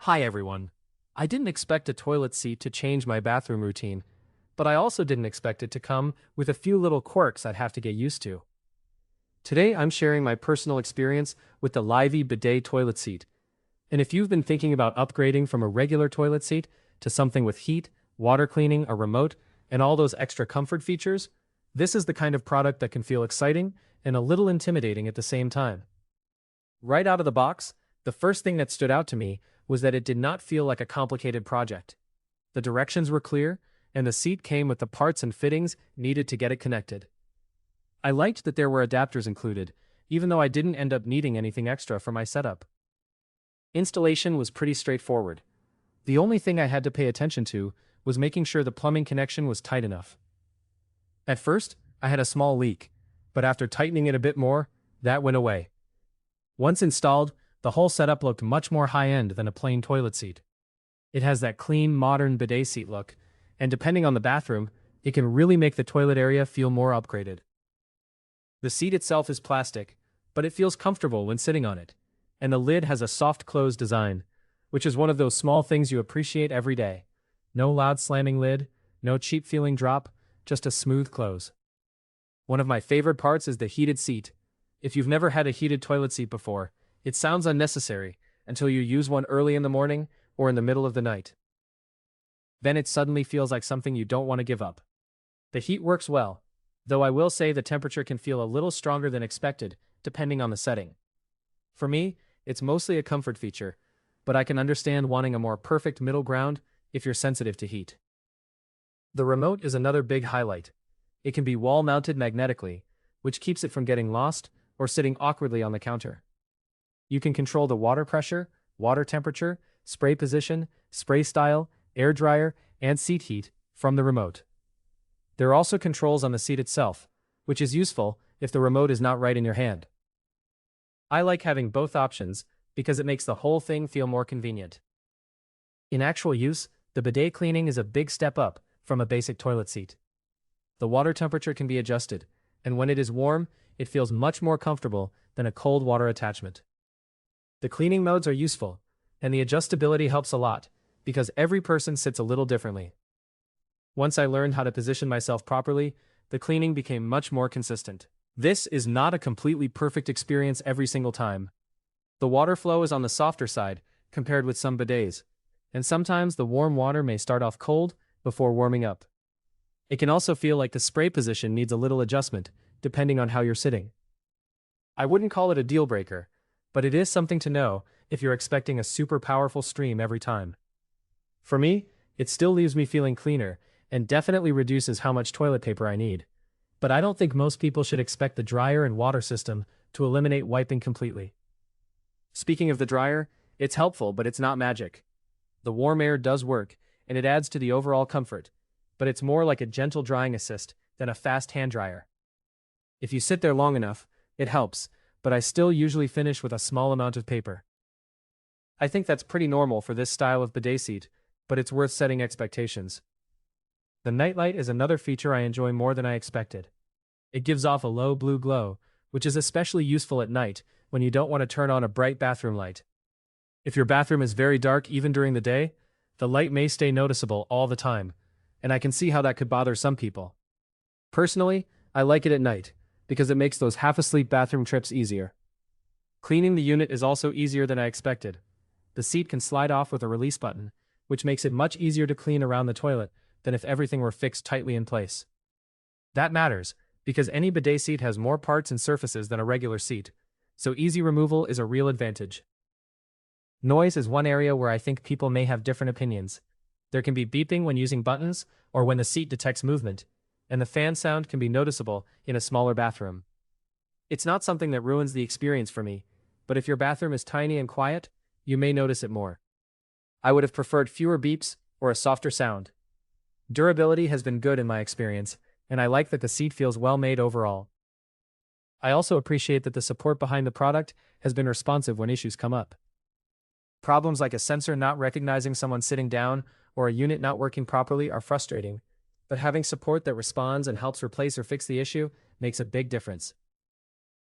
Hi everyone. I didn't expect a toilet seat to change my bathroom routine, but I also didn't expect it to come with a few little quirks I'd have to get used to. Today I'm sharing my personal experience with the Livy Bidet toilet seat. And if you've been thinking about upgrading from a regular toilet seat to something with heat, water cleaning, a remote, and all those extra comfort features, this is the kind of product that can feel exciting and a little intimidating at the same time. Right out of the box, the first thing that stood out to me was that it did not feel like a complicated project. The directions were clear, and the seat came with the parts and fittings needed to get it connected. I liked that there were adapters included, even though I didn't end up needing anything extra for my setup. Installation was pretty straightforward. The only thing I had to pay attention to was making sure the plumbing connection was tight enough. At first, I had a small leak, but after tightening it a bit more, that went away. Once installed, the whole setup looked much more high-end than a plain toilet seat. It has that clean, modern bidet seat look, and depending on the bathroom, it can really make the toilet area feel more upgraded. The seat itself is plastic, but it feels comfortable when sitting on it, and the lid has a soft close design, which is one of those small things you appreciate every day. No loud slamming lid, no cheap-feeling drop, just a smooth close. One of my favorite parts is the heated seat. If you've never had a heated toilet seat before, it sounds unnecessary until you use one early in the morning or in the middle of the night. Then it suddenly feels like something you don't want to give up. The heat works well, though I will say the temperature can feel a little stronger than expected, depending on the setting. For me, it's mostly a comfort feature, but I can understand wanting a more perfect middle ground if you're sensitive to heat. The remote is another big highlight. It can be wall-mounted magnetically, which keeps it from getting lost or sitting awkwardly on the counter. You can control the water pressure, water temperature, spray position, spray style, air dryer, and seat heat from the remote. There are also controls on the seat itself, which is useful if the remote is not right in your hand. I like having both options because it makes the whole thing feel more convenient. In actual use, the bidet cleaning is a big step up from a basic toilet seat. The water temperature can be adjusted, and when it is warm, it feels much more comfortable than a cold water attachment. The cleaning modes are useful, and the adjustability helps a lot, because every person sits a little differently. Once I learned how to position myself properly, the cleaning became much more consistent. This is not a completely perfect experience every single time. The water flow is on the softer side, compared with some bidets, and sometimes the warm water may start off cold before warming up. It can also feel like the spray position needs a little adjustment, depending on how you're sitting. I wouldn't call it a deal breaker, but it is something to know if you're expecting a super powerful stream every time. For me, it still leaves me feeling cleaner and definitely reduces how much toilet paper I need. But I don't think most people should expect the dryer and water system to eliminate wiping completely. Speaking of the dryer, it's helpful, but it's not magic. The warm air does work, and it adds to the overall comfort, but it's more like a gentle drying assist than a fast hand dryer. If you sit there long enough, it helps, but I still usually finish with a small amount of paper. I think that's pretty normal for this style of bidet seat, but it's worth setting expectations. The nightlight is another feature I enjoy more than I expected. It gives off a low blue glow, which is especially useful at night when you don't want to turn on a bright bathroom light. If your bathroom is very dark even during the day, the light may stay noticeable all the time, and I can see how that could bother some people. Personally, I like it at night, because it makes those half-asleep bathroom trips easier. Cleaning the unit is also easier than I expected. The seat can slide off with a release button, which makes it much easier to clean around the toilet than if everything were fixed tightly in place. That matters, because any bidet seat has more parts and surfaces than a regular seat, so easy removal is a real advantage. Noise is one area where I think people may have different opinions. There can be beeping when using buttons or when the seat detects movement, and the fan sound can be noticeable in a smaller bathroom. It's not something that ruins the experience for me, but if your bathroom is tiny and quiet, you may notice it more. I would have preferred fewer beeps or a softer sound. Durability has been good in my experience, and I like that the seat feels well made overall. I also appreciate that the support behind the product has been responsive when issues come up. Problems like a sensor not recognizing someone sitting down or a unit not working properly are frustrating, but having support that responds and helps replace or fix the issue makes a big difference.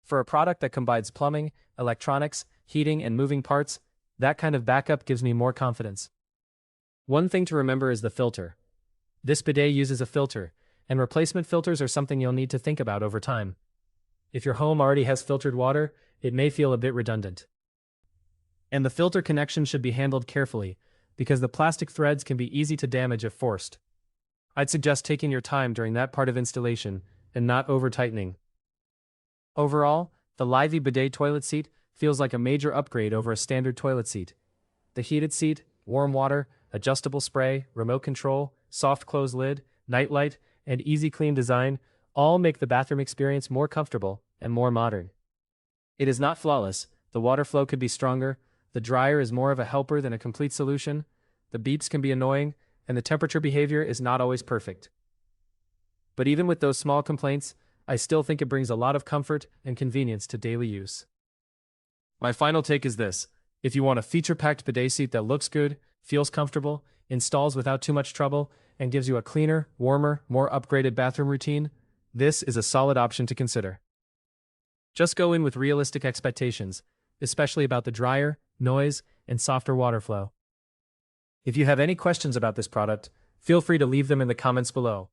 For a product that combines plumbing, electronics, heating, and moving parts, That kind of backup gives me more confidence. One thing to remember is the filter. This bidet uses a filter, and replacement filters are something you'll need to think about over time. If your home already has filtered water, it may feel a bit redundant. And the filter connection should be handled carefully, because the plastic threads can be easy to damage if forced. I'd suggest taking your time during that part of installation and not over-tightening. Overall, the Livy Bidet toilet seat feels like a major upgrade over a standard toilet seat. The heated seat, warm water, adjustable spray, remote control, soft close lid, nightlight, and easy clean design all make the bathroom experience more comfortable and more modern. It is not flawless. The water flow could be stronger, the dryer is more of a helper than a complete solution, the beeps can be annoying, and the temperature behavior is not always perfect. But even with those small complaints, I still think it brings a lot of comfort and convenience to daily use. My final take is this: if you want a feature-packed bidet seat that looks good, feels comfortable, installs without too much trouble, and gives you a cleaner, warmer, more upgraded bathroom routine, this is a solid option to consider. Just go in with realistic expectations, especially about the dryer, noise, and softer water flow. If you have any questions about this product, feel free to leave them in the comments below.